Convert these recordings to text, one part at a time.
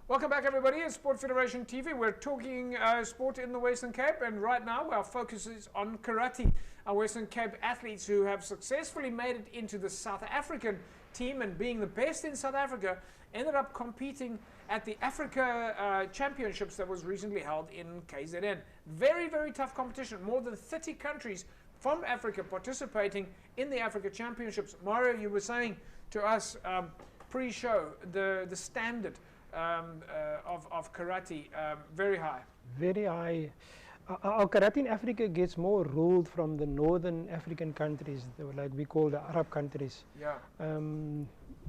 Welcome back, everybody. It's Sport Federation TV. We're talking sport in the Western Cape, and right now our focus is on karate. Our Western Cape athletes who have successfully made it into the South African team and being the best in South Africa ended up competing at the Africa Championships that was recently held in KZN. Very, very tough competition. More than 30 countries from Africa participating in the Africa Championships. Mario, you were saying to us pre-show the standard of karate, very high. Very high. Our karate in Africa gets more ruled from the northern African countries, like we call the Arab countries. Yeah.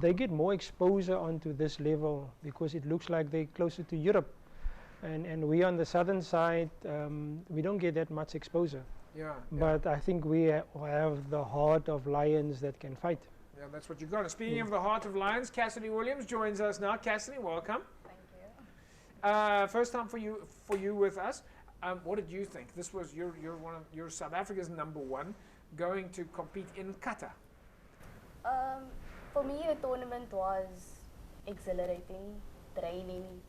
They get more exposure onto this level because it looks like they're closer to Europe. And we on the southern side, we don't get that much exposure. Yeah. But I think we have the heart of lions that can fight. Yeah, that's what you got. And speaking of the heart of lions, Cassidy Williams joins us now. Cassidy, welcome. Thank you. First time for you with us. What did you think? This was you're South Africa's #1, going to compete in kata. For me, the tournament was exhilarating, training,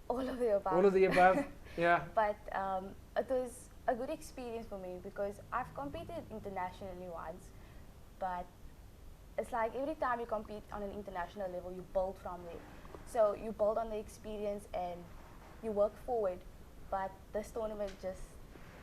all of the above. All of the above, yeah. But it was a good experience for me because I've competed internationally once, but it's like every time you compete on an international level, you build from there. So you build on the experience and you work forward. But this tournament just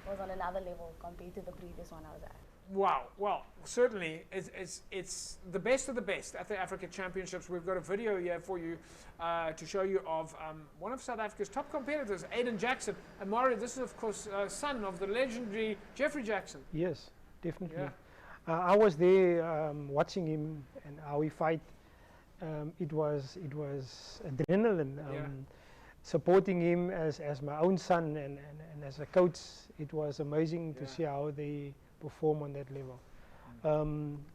was on another level compared to the previous one I was at. Wow. Well, certainly it's the best of the best at the Africa Championships. We've got a video here for you to show you of one of South Africa's top competitors, Aiden Jackson. And Mario, this is of course son of the legendary Jeffrey Jackson. Yes, definitely. Yeah. I was there watching him and how he fight. It was adrenaline. Supporting him as my own son and as a coach, it was amazing to see how they perform on that level.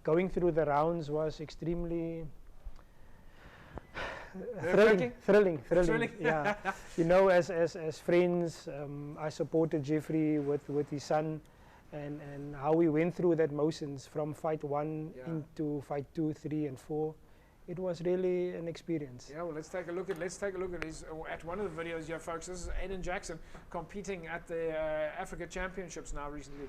Going through the rounds was extremely thrilling. Yeah, you know, as friends, I supported Jeffrey with his son, and how we went through that motions from fight 1 into fight 2, 3, and 4. It was really an experience. Yeah, well, let's take a look at his at one of the videos here, folks. This is Aiden Jackson competing at the Africa Championships now recently.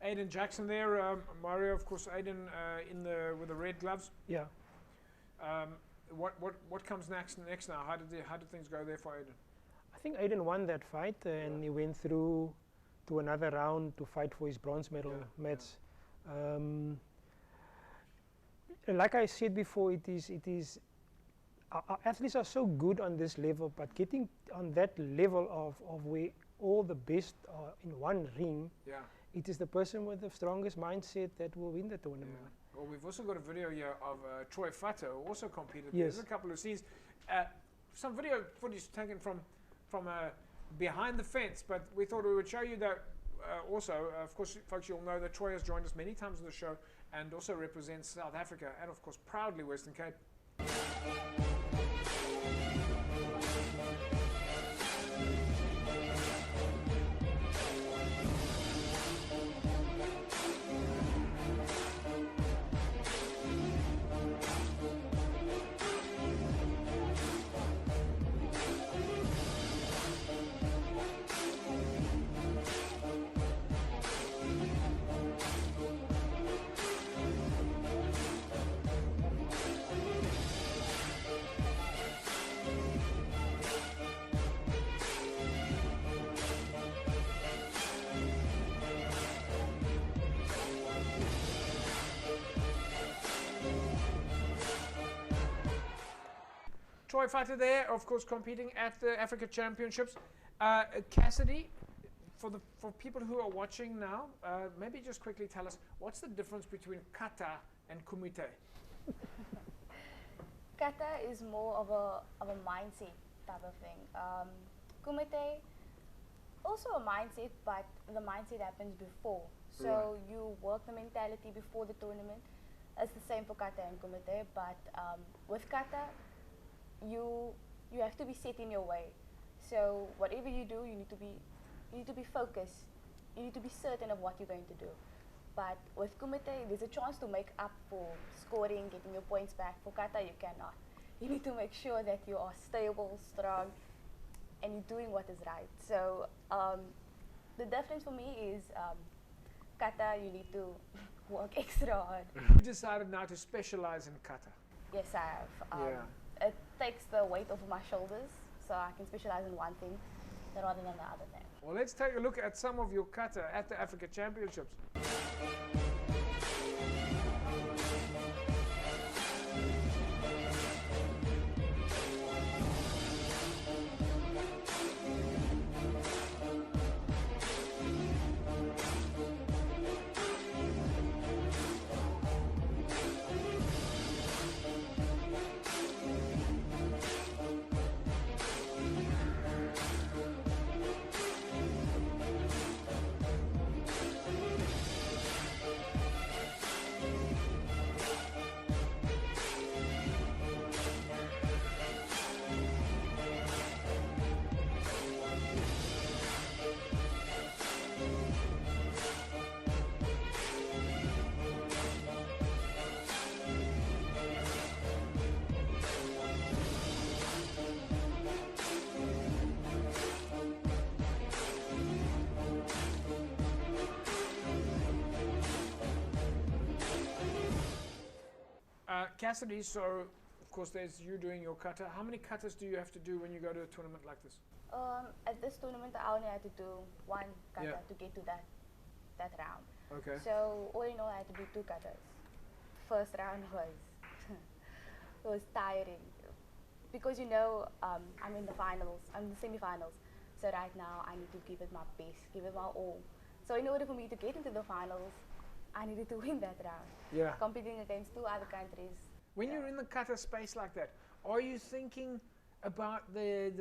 Aiden Jackson there, Mario. Of course, Aiden with the red gloves. Yeah. What comes next now? How did things go there for Aiden? I think Aiden won that fight, and he went through to another round to fight for his bronze medal match. Like I said before, it is our athletes are so good on this level, but getting on that level of where all the best are in one ring. Yeah. It is the person with the strongest mindset that will win the tournament. Yeah. Well, we've also got a video here of Troy Fata, who also competed. Yes. There's a couple of scenes, some video footage taken from behind the fence, but we thought we would show you that also. Of course, folks, you'll know that Troy has joined us many times on the show and also represents South Africa and, of course, proudly Western Cape. Troy Fata there, of course, competing at the Africa Championships. Cassidy, for people who are watching now, maybe just quickly tell us, what's the difference between kata and kumite? Kata is more of a mindset type of thing. Kumite, also a mindset, but the mindset happens before. So you work the mentality before the tournament. It's the same for kata and kumite, but with kata, you have to be set in your way. So whatever you do, you need to be focused. You need to be certain of what you're going to do. But with kumite, there's a chance to make up for scoring, getting your points back. For kata, you cannot. You need to make sure that you are stable, strong, and you're doing what is right. So the difference for me is kata, you need to work extra hard. You decided now to specialize in kata. Yes, I have. It takes the weight off of my shoulders, so I can specialize in one thing rather than the other thing. Well, let's take a look at some of your kata at the Africa Championships. Cassidy, so of course there's you doing your kata. How many katas do you have to do when you go to a tournament like this? At this tournament, I only had to do one kata to get to that round. Okay. So all in all, I had to do 2 katas. First round was it was tiring because I'm in the finals, I'm in the semi-finals. So right now I need to give it my best, give it my all. So in order for me to get into the finals, I needed to win that round. Yeah. Competing against 2 other countries. When you're in the kata space like that, are you thinking about the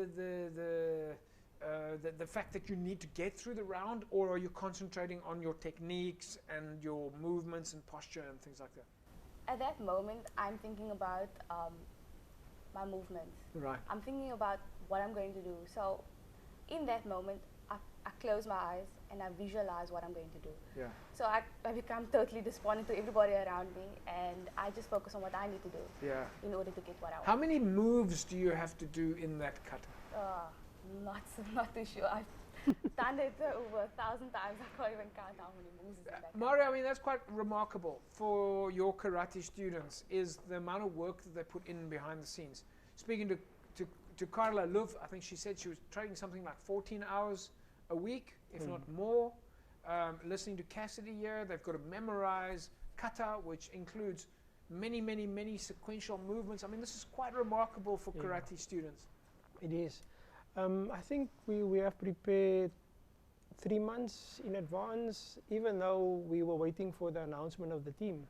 fact that you need to get through the round, or are you concentrating on your techniques and your movements and posture and things like that? At that moment, I'm thinking about my movements. Right. I'm thinking about what I'm going to do. So in that moment, I close my eyes and I visualize what I'm going to do. Yeah. So I become totally despondent to everybody around me, and I just focus on what I need to do. Yeah. In order to get what I want. How many moves do you have to do in that kata? Not too sure. I've done it over 1,000 times. I can't even count how many moves is in that kata. Mario, I mean, that's quite remarkable for your karate students, is the amount of work that they put in behind the scenes. Speaking to Carla Luv, I think she said she was training something like 14 hours a week, if not more. Listening to Cassidy here, they've got to memorize kata, which includes many sequential movements. I mean, this is quite remarkable for karate students. It is. I think we have prepared 3 months in advance, even though we were waiting for the announcement of the team.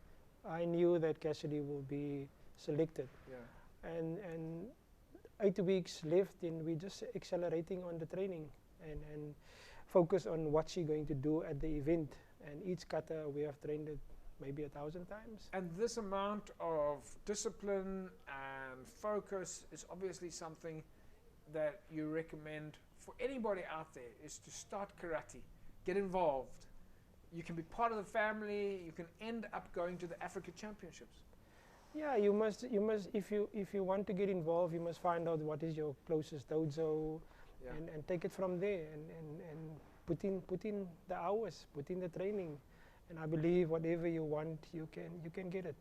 I knew that Cassidy will be selected. Yeah. And 8 weeks left, and we're just accelerating on the training and focus on what she's going to do at the event. And each kata we have trained it maybe 1,000 times. And this amount of discipline and focus is obviously something that you recommend for anybody out there, is to start karate, get involved. You can be part of the family, you can end up going to the Africa Championships. Yeah, you must if you want to get involved, you must find out what is your closest dojo. Yeah. And take it from there and put in the hours, put in the training, and I believe whatever you want, you can get it.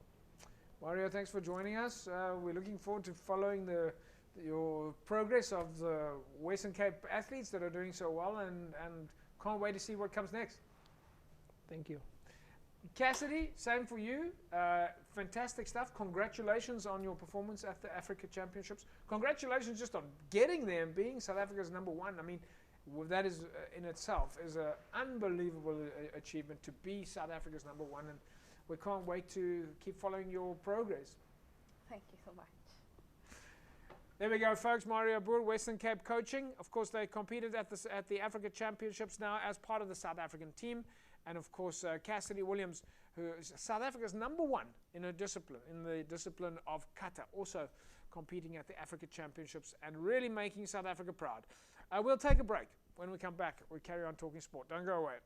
Mario, thanks for joining us. We're looking forward to following your progress of the Western Cape athletes that are doing so well, and can't wait to see what comes next. Thank you. Cassidy, same for you. Fantastic stuff. Congratulations on your performance at the Africa Championships. Congratulations just on getting there and being South Africa's #1. I mean, that is in itself is an unbelievable achievement to be South Africa's #1, and we can't wait to keep following your progress. Thank you so much. There we go, folks. Mario Boer, Western Cape coaching. Of course, they competed at the Africa Championships now as part of the South African team. And of course, Cassidy Williams, who is South Africa's #1 in her discipline, in the discipline of kata, also competing at the Africa Championships and really making South Africa proud. We'll take a break. When we come back, we'll carry on talking sport. Don't go away.